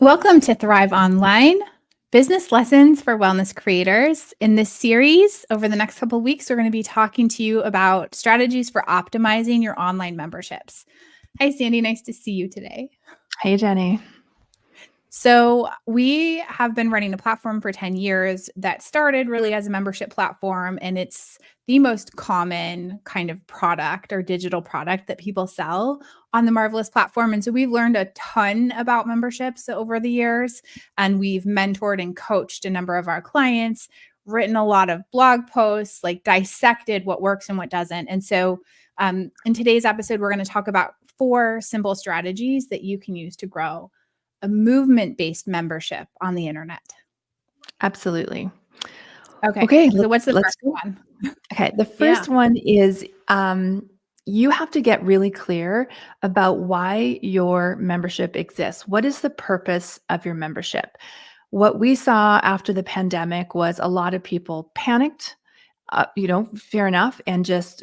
Welcome to Thrive Online, business lessons for wellness creators. In this series, over the next couple of weeks, we're going to be talking to you about strategies for optimizing your online memberships. Hi, Sandy. Nice to see you today. Hey, Jenny. So, we have been running a platform for 10 years that started really as a membership platform, and it's the most common kind of product or digital product that people sell on the Marvelous platform. And so, we've learned a ton about memberships over the years, and we've mentored and coached a number of our clients, written a lot of blog posts, like dissected what works and what doesn't. And so, in today's episode, we're going to talk about 4 simple strategies that you can use to grow a movement-based membership on the internet. Absolutely. Okay. So what's the let's first go. one? Okay, the Yeah. first one is you have to get really clear about why your membership exists. What is the purpose of your membership? What we saw after the pandemic was a lot of people panicked, fair enough, and just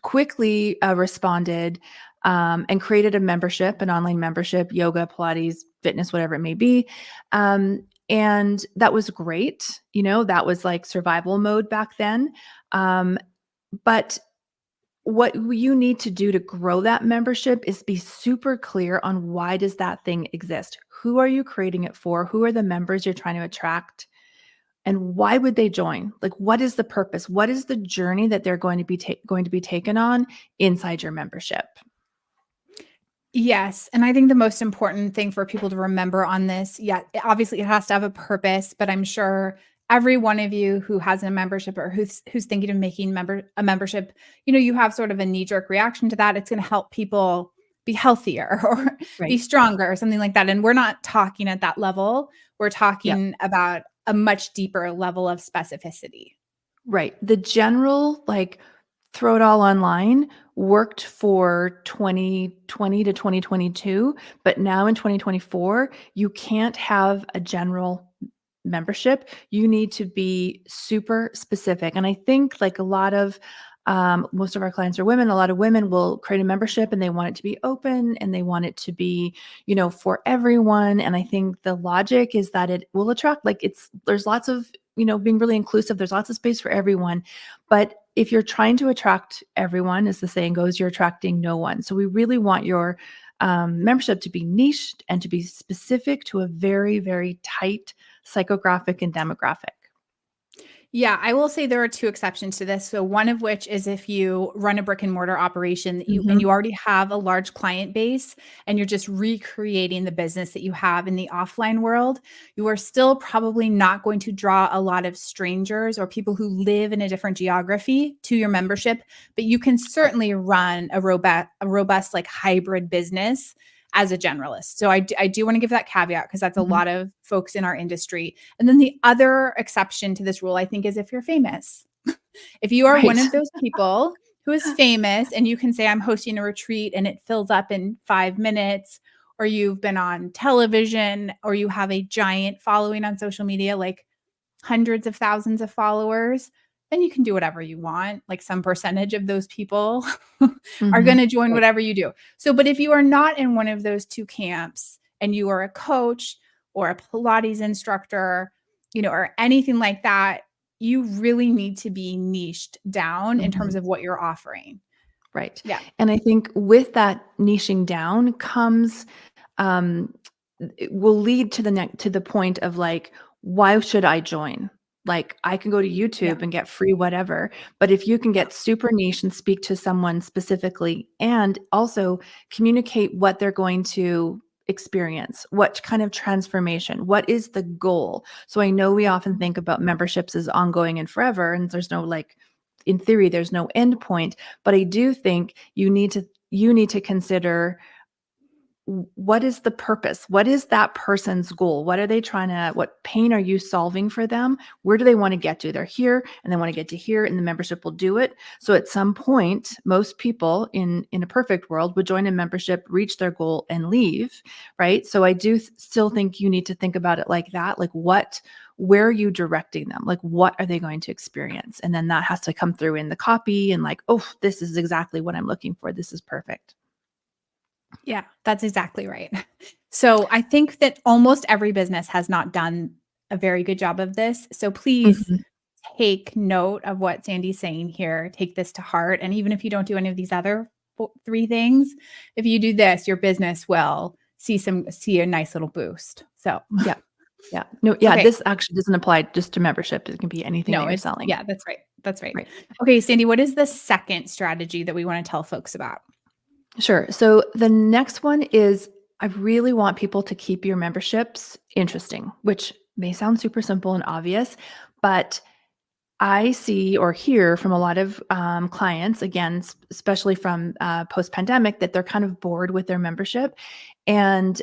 quickly responded and created a membership, an online membership, yoga, Pilates, fitness, whatever it may be. And that was great. That was like survival mode back then. But what you need to do to grow that membership is be super clear on why does that thing exist? Who are you creating it for? Who are the members you're trying to attract? And why would they join? Like, what is the purpose? What is the journey that they're going to be taken on inside your membership? Yes, and I think the most important thing for people to remember on this, obviously it has to have a purpose, but I'm sure every one of you who has a membership or who's thinking of making a membership, you have sort of a knee-jerk reaction to that. It's going to help people be healthier or be Right. stronger or something like that. And we're not talking at that level. We're Yep. talking about a much deeper level of specificity. Right. The general, like, throw it all online worked for 2020 to 2022, but now in 2024, you can't have a general membership. You need to be super specific. And I think like a lot of most of our clients are women. A lot of women will create a membership and they want it to be open and they want it to be, for everyone. And I think the logic is that it will attract, like there's lots of, being really inclusive. There's lots of space for everyone. But if you're trying to attract everyone, as the saying goes, you're attracting no one. So we really want your membership to be niched and to be specific to a very, very tight psychographic and demographic. Yeah, I will say there are 2 exceptions to this. So one of which is if you run a brick and mortar operation that you Mhm. already have a large client base and you're just recreating the business that you have in the offline world, you are still probably not going to draw a lot of strangers or people who live in a different geography to your membership, but you can Right. certainly run a robust like hybrid business as a generalist. So I do want to give that caveat because that's a Mhm. lot of folks in our industry. And then the other exception to this rule, I think, is if you're famous. If you are one Right. of those people who is famous and you can say, I'm hosting a retreat and it fills up in 5 minutes, or you've been on television, or you have a giant following on social media, like hundreds of thousands of followers, then you can do whatever you want. Like some percentage of those people are going Mhm. to join Right. whatever you do. So, but if you are not in one of those 2 camps and you are a coach or a Pilates instructor, or anything like that, you really need to be niched down in terms Mhm. of what you're offering. Right. Yeah. And I think with that niching down comes, um, it will lead to the point of like, why should I join? Like, I can go to Yeah. YouTube and get free whatever, but if you can Yeah. get super niche and speak to someone specifically and also communicate what they're going to experience, what kind of transformation, what is the goal? So I know we often think about memberships as ongoing and forever, and there's no like, in theory, there's no end point, but I do think you need to consider what is the purpose? What is that person's goal? What pain are you solving for them? Where do they want to get to? They're here and they want to get to here and the membership will do it. So at some point, most people in a perfect world would join a membership, reach their goal and leave, right? So I do still think you need to think about it like that. Like where are you directing them? Like what are they going to experience? And then that has to come through in the copy and like, oh, this is exactly what I'm looking for. This is perfect. Yeah, that's exactly right. So I think that almost every business has not done a very good job of this. So please Mhm. take note of what Sandy's saying here. Take this to heart. And even if you don't do any of these other three things, if you do this, your business will see a nice little boost. So Yeah. Yeah. No, yeah, okay. this actually doesn't apply just to membership. It can be anything that No, you're it's selling. yeah, that's right. That's right. Right. Okay, Sandy, what is the second strategy that we want to tell folks about? Sure. So the next one is I really want people to keep your memberships interesting, which may sound super simple and obvious, but I see or hear from a lot of clients, again, especially from post pandemic, that they're kind of bored with their membership. And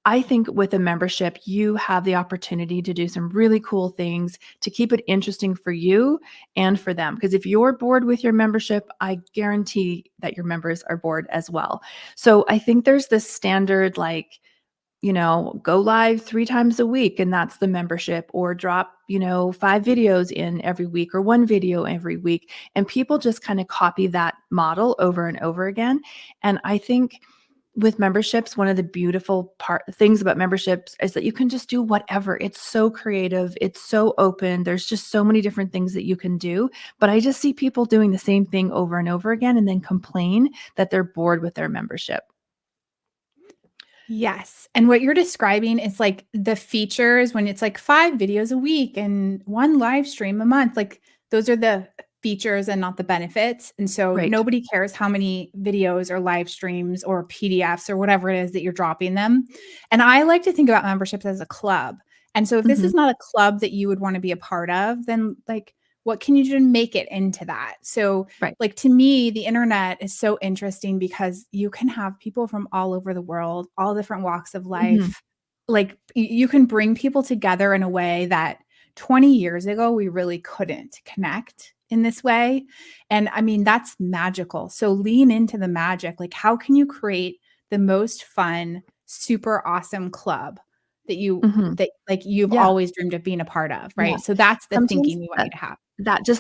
I think with a membership, you have the opportunity to do some really cool things to keep it interesting for you and for them. Because if you're bored with your membership, I guarantee that your members are bored as well. So I think there's this standard, like, go live 3 times a week and that's the membership, or drop, 5 videos in every week or 1 video every week. And people just kind of copy that model over and over again. And I think with memberships, one of the beautiful things about memberships is that you can just do whatever. It's so creative. It's so open. There's just so many different things that you can do. But I just see people doing the same thing over and over again and then complain that they're bored with their membership. Yes. And what you're describing is like the features when it's like 5 videos a week and 1 live stream a month, like those are the features and not the benefits. And so Right. nobody cares how many videos or live streams or PDFs or whatever it is that you're dropping them. And I like to think about memberships as a club. And so if this Mhm. is not a club that you would want to be a part of, then like what can you do to make it into that? So Right. like to me, the internet is so interesting because you can have people from all over the world, all different walks of Mhm. life. Like you can bring people together in a way that 20 years ago we really couldn't connect in this way. And I mean, that's magical. So lean into the magic. Like, how can you create the most fun, super awesome club Mhm. that like you've Yeah. always dreamed of being a part of, Yeah. right? So that's the Sometimes thinking we want you that to have.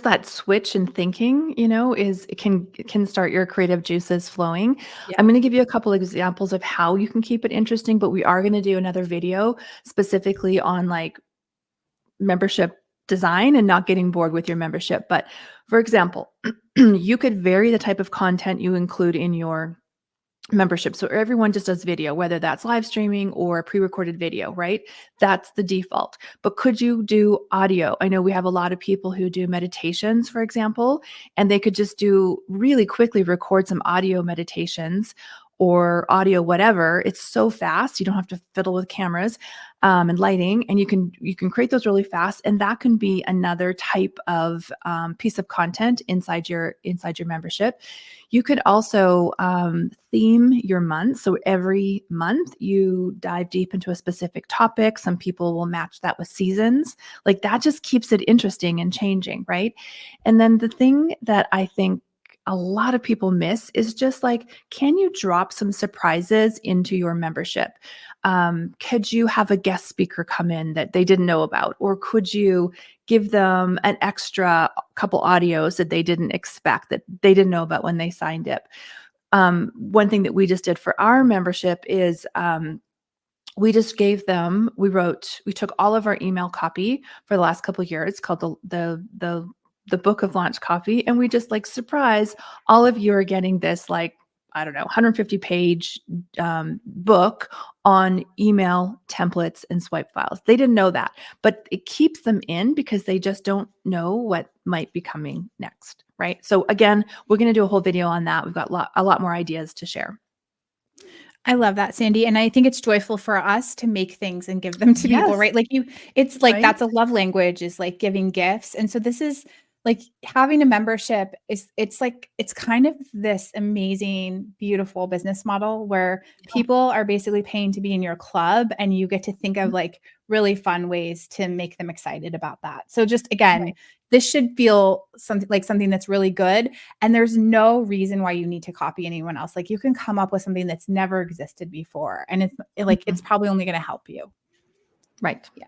that switch in thinking, is can start your creative juices flowing. Yeah. I'm gonna give you a couple examples of how you can keep it interesting, but we are gonna do another video specifically on, like, membership design and not getting bored with your membership. But for example, you could vary the type of content you include in your membership. So everyone just does video, whether that's live streaming or pre-recorded video, right? That's the default. But could you do audio? I know we have a lot of people who do meditations, for example, and they could just do really quickly record some audio meditations or audio whatever. It's so fast. You don't have to fiddle with cameras and lighting, and you can create those really fast. And that can be another type of piece of content inside your membership. You could also theme your month. So every month you dive deep into a specific topic. Some people will match that with seasons. Like that just keeps it interesting and changing, right? And then the thing that I think a lot of people miss is just like, can you drop some surprises into your membership? Could you have a guest speaker come in that they didn't know about? Or could you give them an extra couple audios that they didn't expect, that they didn't know about when they signed up? One thing that we just did for our membership is we just gave them, we took all of our email copy for the last couple of years called the book of launch copy, and we just like, surprise, all of you are getting this, like, I don't know, 150-page book on email templates and swipe files. They didn't know that, but it keeps them in because they just don't know what might be coming next, right? So again, we're going to do a whole video on that. We've got a lot more ideas to share. I love that, Sandy, and I think it's joyful for us to make things and give them to people, Yes, right? Like it's like right? that's a love language is like giving gifts. And so this is like having a membership is it's like it's kind of this amazing, beautiful business model where Yeah. people are basically paying to be in your club and you get to think of like really fun ways to make them excited about that. So just again, Right. this should feel something that's really good. And there's no reason why you need to copy anyone else. Like you can come up with something that's never existed before. And it's Mhm. probably only going to help you. Right. Yeah.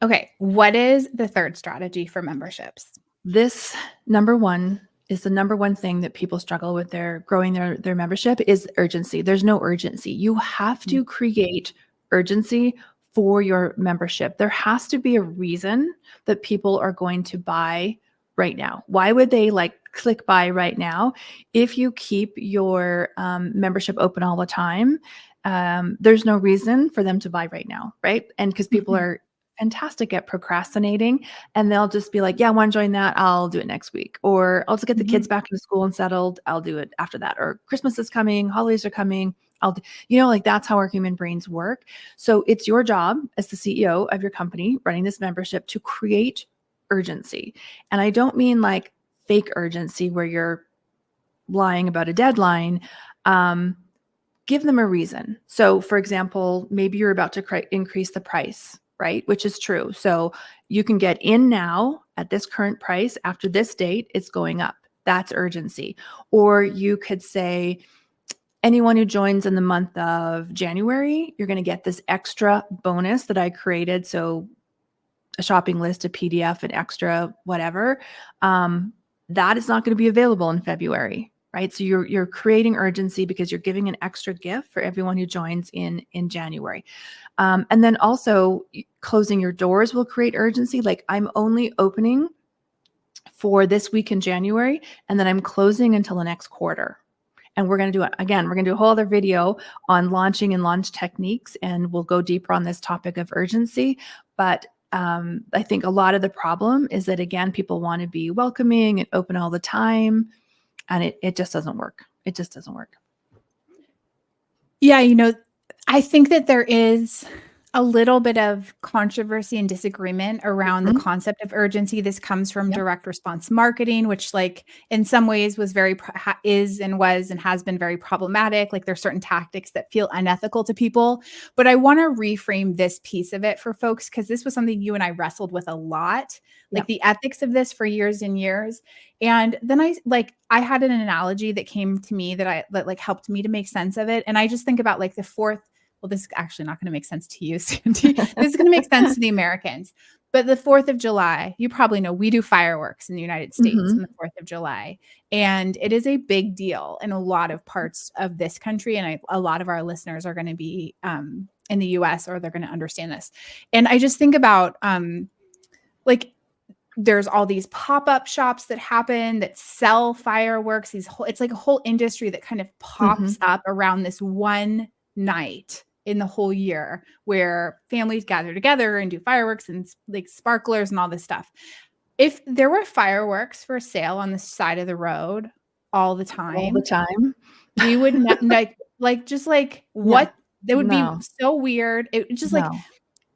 Okay. What is the third strategy for memberships? This number one is the number one thing that people struggle with their growing their membership is urgency. There's no urgency. You have to create urgency for your membership. There has to be a reason that people are going to buy right now. Why would they like click buy right now? If you keep your membership open all the time, there's no reason for them to buy right now, right? And because people are fantastic at procrastinating, and they'll just be like, yeah, I want to join that. I'll do it next week. Or I'll just get the kids back into school and settled. I'll do it after that. Or Christmas is coming, holidays are coming. Like that's how our human brains work. So it's your job as the CEO of your company running this membership to create urgency. And I don't mean like fake urgency where you're lying about a deadline. Give them a reason. So for example, maybe you're about to increase the price, right? Which is true. So you can get in now at this current price. After this date, it's going up. That's urgency. Or you could say, anyone who joins in the month of January, you're going to get this extra bonus that I created. So a shopping list, a PDF, an extra whatever. That is not going to be available in February, right? So you're creating urgency because you're giving an extra gift for everyone who joins in January. And then also closing your doors will create urgency. Like I'm only opening for this week in January, and then I'm closing until the next quarter. And we're going to do it again. We're going to do a whole other video on launching and launch techniques, and we'll go deeper on this topic of urgency. But I think a lot of the problem is that, again, people want to be welcoming and open all the time, and it just doesn't work. It just doesn't work. Yeah, I think that there is a little bit of controversy and disagreement around the concept of urgency. This comes from direct response marketing, which like in some ways was is and has been very problematic. Like there's certain tactics that feel unethical to people, but I want to reframe this piece of it for folks, because this was something you and I wrestled with a lot, like the ethics of this for years and years. And then I had an analogy that came to me that helped me to make sense of it. And I just think about like the fourth. Well, this is actually not going to make sense to you, Sandy. This is going to make sense to the Americans. But the 4th of July, you probably know we do fireworks in the United States on the 4th of July. And it is a big deal in a lot of parts of this country. And a lot of our listeners are going to be in the US, or they're going to understand this. And I just think about there's all these pop-up shops that happen that sell fireworks. It's like a whole industry that kind of pops up around this one night in the whole year where families gather together and do fireworks and like sparklers and all this stuff. If there were fireworks for sale on the side of the road all the time, we would what that would be so weird. It just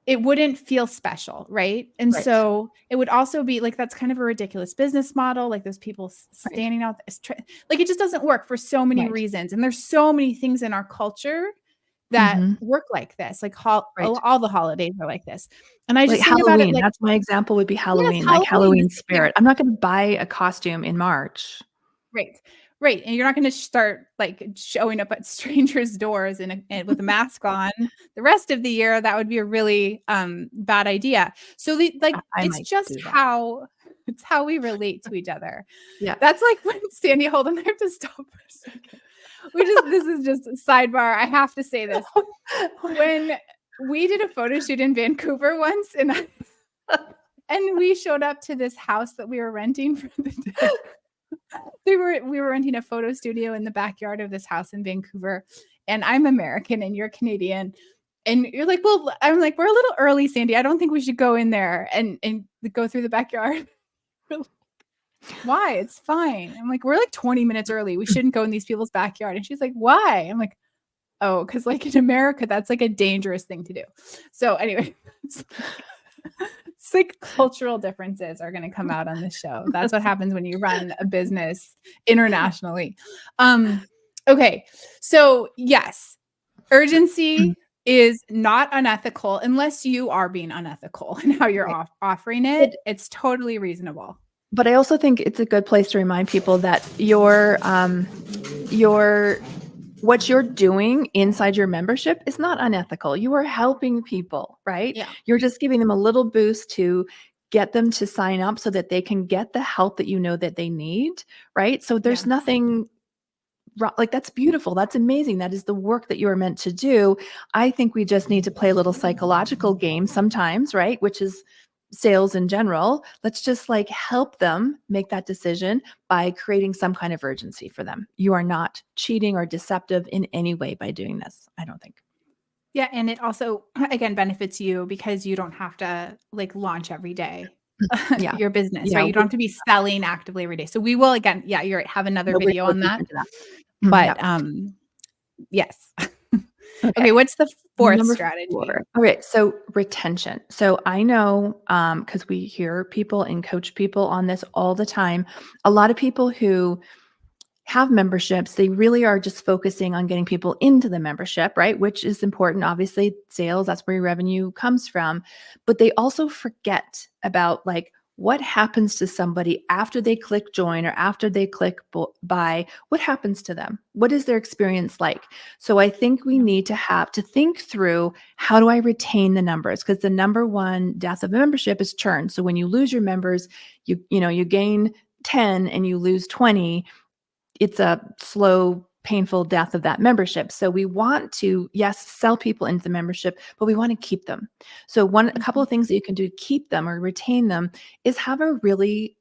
it wouldn't feel special, right? And so it would also be like, that's kind of a ridiculous business model. Like those people standing out, like it just doesn't work for so many reasons. And there's so many things in our culture that work like this, like all the holidays are like this. And I just think Halloween, about it, that's my example would be Halloween, like Halloween spirit. I'm not going to buy a costume in March. Right. And you're not going to start like showing up at strangers' doors and with a mask on the rest of the year. That would be a really bad idea. So it's just how we relate to each other. Yeah. That's like when Sandy, hold on, I have to stop for a second. This is just a sidebar. I have to say this. When we did a photo shoot in Vancouver once, and we showed up to this house that we were renting for the day. We were renting a photo studio in the backyard of this house in Vancouver, and I'm American and you're Canadian. And you're like, well, I'm like, we're a little early, Sandy. I don't think we should go in there and go through the backyard. Why? It's fine. I'm like, we're like 20 minutes early. We shouldn't go in these people's backyard. And she's like, why? I'm like, oh, because like in America, that's like a dangerous thing to do. So anyway, it's like cultural differences are going to come out on this show. That's what happens when you run a business internationally. Okay. So yes, urgency is not unethical unless you are being unethical in how you're offering it. It's totally reasonable. But I also think it's a good place to remind people that what you're doing inside your membership is not unethical. You are helping people, right? Yeah. You're just giving them a little boost to get them to sign up so that they can get the help that you know that they need, right? So there's Yeah. nothing like, that's beautiful. That's amazing. That is the work that you are meant to do. I think we just need to play a little psychological game sometimes, right? Which is sales in general. Let's just like help them make that decision by creating some kind of urgency for them. You are not cheating or deceptive in any way by doing this, I don't think. Yeah, and it also, again, benefits you because you don't have to, like, launch every day Yeah. your business, Yeah. right? You don't have to be selling actively every day. So we will, again, yeah, you're right, have another We'll video go on deeper that. into that. But, Yeah. yes. Okay. Okay, what's the 4th Number strategy? 4. All right. So retention. So I know, because we hear people and coach people on this all the time. A lot of people who have memberships, they really are just focusing on getting people into the membership, right? Which is important. Obviously, sales, that's where your revenue comes from. But they also forget about like what happens to somebody after they click join or after they click buy. What happens to them? What is their experience like? So I think we Yeah. need to have to think through, how do I retain the numbers? Because the number one death of a membership is churn. So when you lose your members, you gain 10 and you lose 20, it's a slow, painful death of that membership. So we want to, yes, sell people into the membership, but we want to keep them. So a couple Mhm. of things that you can do to keep them or retain them is have a really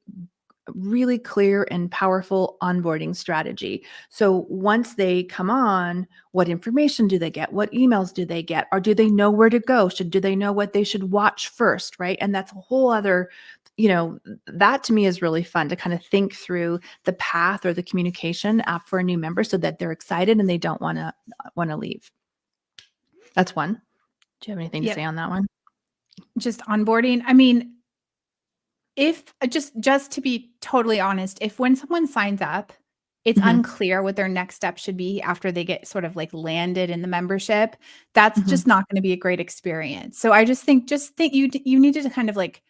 clear and powerful onboarding strategy. So once they come on, what information do they get? What emails do they get? Or do they know where to go? Do they know what they should watch first, right? And that's a whole other, that to me is really fun to kind of think through the path or the communication for a new member so that they're excited and they don't want to leave. That's one. Do you have anything to Yep, say on that one? just onboarding. I mean, if just to be totally honest, if when someone signs up, it's Mhm. unclear what their next step should be after they get sort of like landed in the membership, that's Mhm. just not gonna be a great experience. So I just think you need to kind of like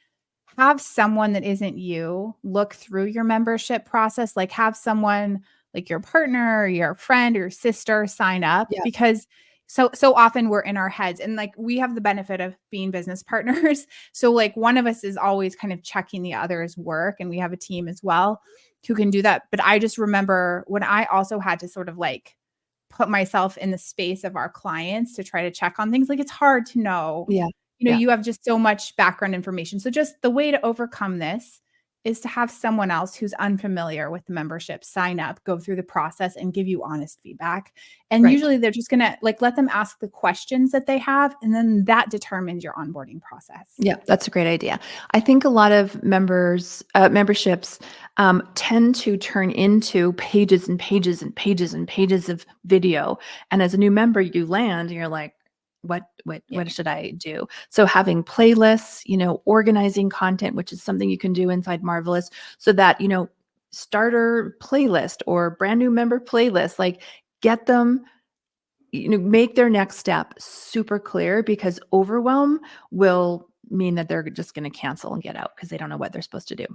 have someone that isn't you look through your membership process, like have someone like your partner or your friend or your sister sign up Yeah. because so often we're in our heads and like we have the benefit of being business partners. So like one of us is always kind of checking the other's work and we have a team as well who can do that. But I just remember when I also had to sort of like put myself in the space of our clients to try to check on things. Like it's hard to know, Yeah. Yeah. you have just so much background information. So just the way to overcome this is to have someone else who's unfamiliar with the membership sign up, go through the process and give you honest feedback. And Right. usually they're just going to like let them ask the questions that they have and then that determines your onboarding process. Yeah, that's a great idea. I think a lot of memberships tend to turn into pages and pages and pages and pages of video. And as a new member, you land and you're like, Yeah. what should I do? So having playlists, organizing content, which is something you can do inside Marvelous, so that starter playlist or brand new member playlist, like get them, make their next step super clear, because overwhelm will mean that they're just going to cancel and get out because they don't know what they're supposed to do.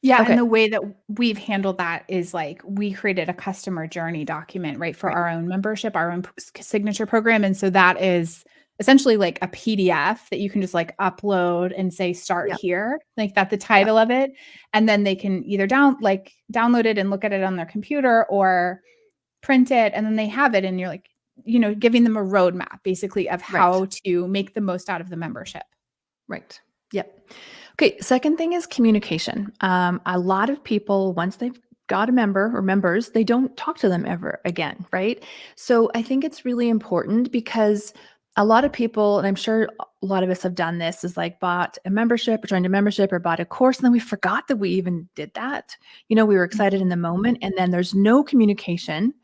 Yeah, and Okay. the way that we've handled that is like we created a customer journey document, right, for Right. our own membership, our own signature program. And so that is essentially like a PDF that you can just like upload and say start Yeah. here, like that's the Yeah. title of it. And then they can either download it and look at it on their computer or print it and then they have it and you're like, giving them a roadmap basically of Right. how to make the most out of the membership. Right. Yep. Okay. Second thing is communication. A lot of people, once they've got a member or members, they don't talk to them ever again. Right. So I think it's really important, because a lot of people, and I'm sure a lot of us have done this, is like bought a membership or joined a membership or bought a course, and then we forgot that we even did that. We were excited in the moment, and then there's no communication.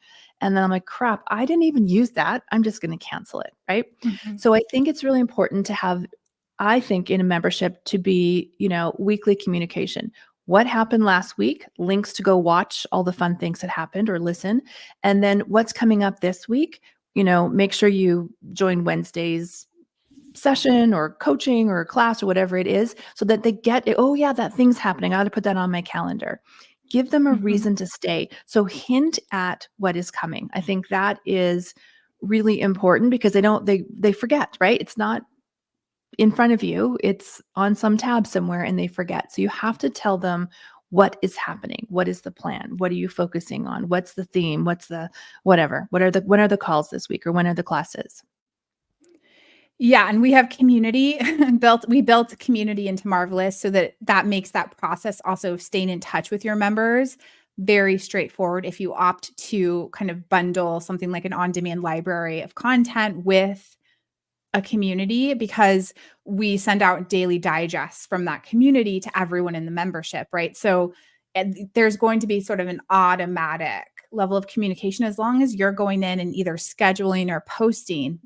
And then I'm like, crap, I didn't even use that. I'm just going to cancel it. Right. Mhm. So I think it's really important to have, I think, in a membership, to be, weekly communication. What happened last week? Links to go watch all the fun things that happened or listen. And then what's coming up this week? Make sure you join Wednesday's session or coaching or class or whatever it is, so that they get it. Oh yeah, that thing's happening. I got to put that on my calendar. Give them a Mhm. reason to stay. So hint at what is coming. I think that is really important, because they forget, right? It's not in front of you. It's on some tab somewhere and they forget. So you have to tell them what is happening. What is the plan? What are you focusing on? What's the theme? What's the whatever? When are the calls this week or when are the classes? Yeah, and we have community built. We built community into Marvelous so that that makes that process also of staying in touch with your members very straightforward if you opt to kind of bundle something like an on-demand library of content with a community, because we send out daily digests from that community to everyone in the membership, right? So there's going to be sort of an automatic level of communication as long as you're going in and either scheduling or posting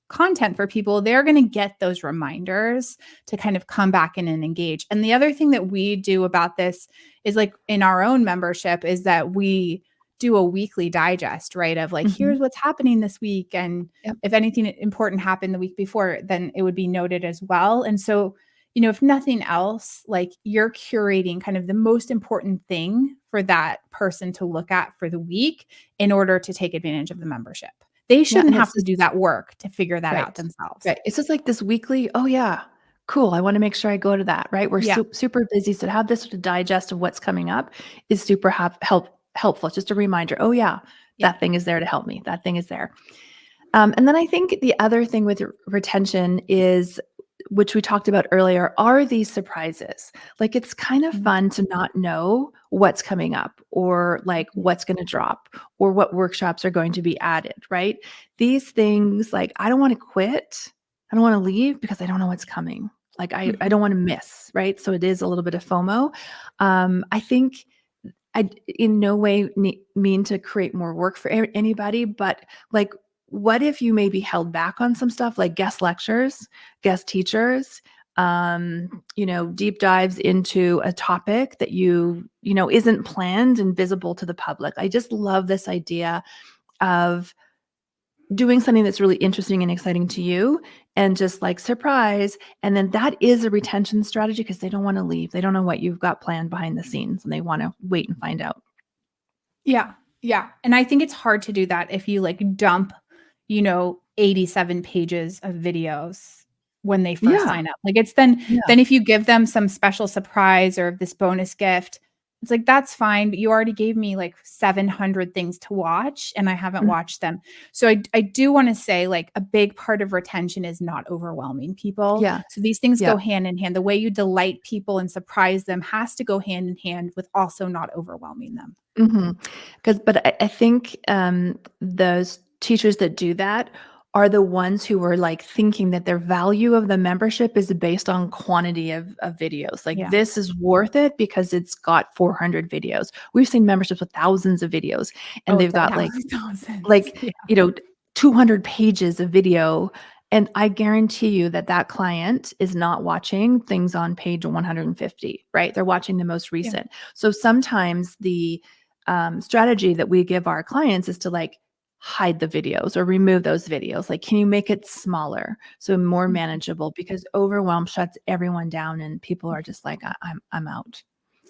content for people. They're going to get those reminders to kind of come back in and engage. And the other thing that we do about this is, like, in our own membership, is that we do a weekly digest, right? Of like, Mhm. here's what's happening this week. And Yep. if anything important happened the week before, then it would be noted as well. And so, if nothing else, like, you're curating kind of the most important thing for that person to look at for the week in order to take advantage of the membership. They Yeah, shouldn't and have it's to do just that work to figure that out right. themselves. Right. It's just like this weekly, oh yeah, cool. I want to make sure I go to that, right? We're Yeah. super busy. So to have this sort of digest of what's coming up is super helpful. It's just a reminder. Oh yeah, Yeah. that thing is there to help me. That thing is there. And then I think the other thing with retention is, which we talked about earlier, are these surprises. Like, it's kind of Mhm. fun to not know what's coming up or like what's going to drop or what workshops are going to be added, right? These things, like, I don't want to quit. I don't want to leave because I don't know what's coming. Like, I Mhm. don't want to miss, right? So it is a little bit of FOMO. I think I in no way mean to create more work for anybody, but like, what if you maybe held back on some stuff like guest lectures, guest teachers, deep dives into a topic that isn't planned and visible to the public. I just love this idea of doing something that's really interesting and exciting to you and just like surprise. And then that is a retention strategy because they don't want to leave. They don't know what you've got planned behind the scenes and they want to wait and find out. Yeah. Yeah. And I think it's hard to do that if you like dump, 87 pages of videos when they first Yeah. sign up. Like, it's then Yeah. then if you give them some special surprise or this bonus gift, it's like, that's fine, but you already gave me like 700 things to watch and I haven't Mm. watched them. So I do want to say, like, a big part of retention is not overwhelming people. Yeah. So these things Yeah. go hand in hand. The way you delight people and surprise them has to go hand in hand with also not overwhelming them. But I think those teachers that do that are the ones who are like thinking that their value of the membership is based on quantity of videos. Like, Yeah. this is worth it because it's got 400 videos. We've seen memberships with thousands of videos, and Oh, they've got like 10,000. like Yeah. you know 200 pages of video. And I guarantee you that that client is not watching things on page 150, right? They're watching the most Yeah. recent. So sometimes the strategy that we give our clients is to like hide the videos or remove those videos. Like, can you make it smaller so more Mhm. manageable? Because overwhelm shuts everyone down, and people are just like, I'm out.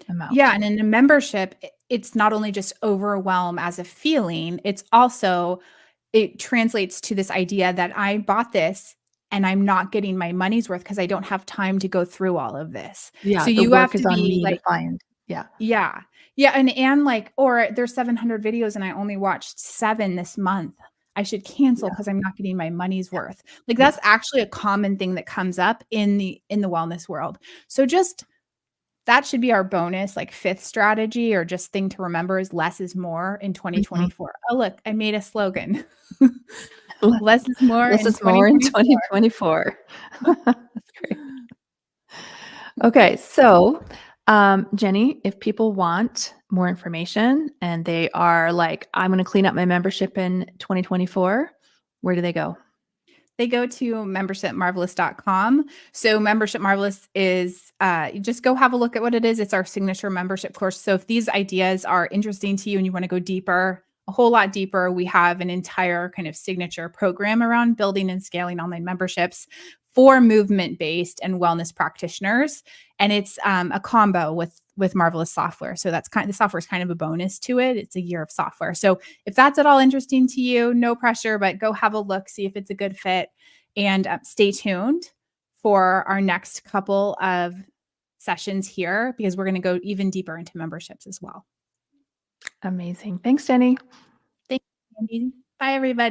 I'm Yeah, out. and in a membership, it's not only just overwhelm as a feeling, it's also, it translates to this idea that I bought this and I'm not getting my money's worth because I don't have time to go through all of this. So Yeah, the you have work to is on be me to like, find. Yeah. yeah. Yeah, and like, or there's 700 videos and I only watched 7 this month. I should cancel Yeah. because I'm not getting my money's Yeah. worth. Like, Yeah. that's actually a common thing that comes up in the wellness world. So just that should be our bonus, like, 5th strategy, or just thing to remember, is less is more in Mhm. 2024. Oh, look, I made a slogan. Le Less is more Less in is more in 2024. 2024. That's great. Okay, so, Jenny, if people want more information and they are like, "I'm gonna clean up my membership in 2024," where do they go? They go to membershipmarvelous.com. So Membership Marvelous is, you just go have a look at what it is. It's our signature membership course. So if these ideas are interesting to you and you want to go deeper, a whole lot deeper, we have an entire kind of signature program around building and scaling online memberships for movement-based and wellness practitioners. And it's a combo with Marvelous software. So the software is kind of a bonus to it. It's a year of software. So if that's at all interesting to you, no pressure, but go have a look, see if it's a good fit, and stay tuned for our next couple of sessions here, because we're going to go even deeper into memberships as well. Amazing. Thanks, Jenny. Thank you, Andy. Bye, everybody.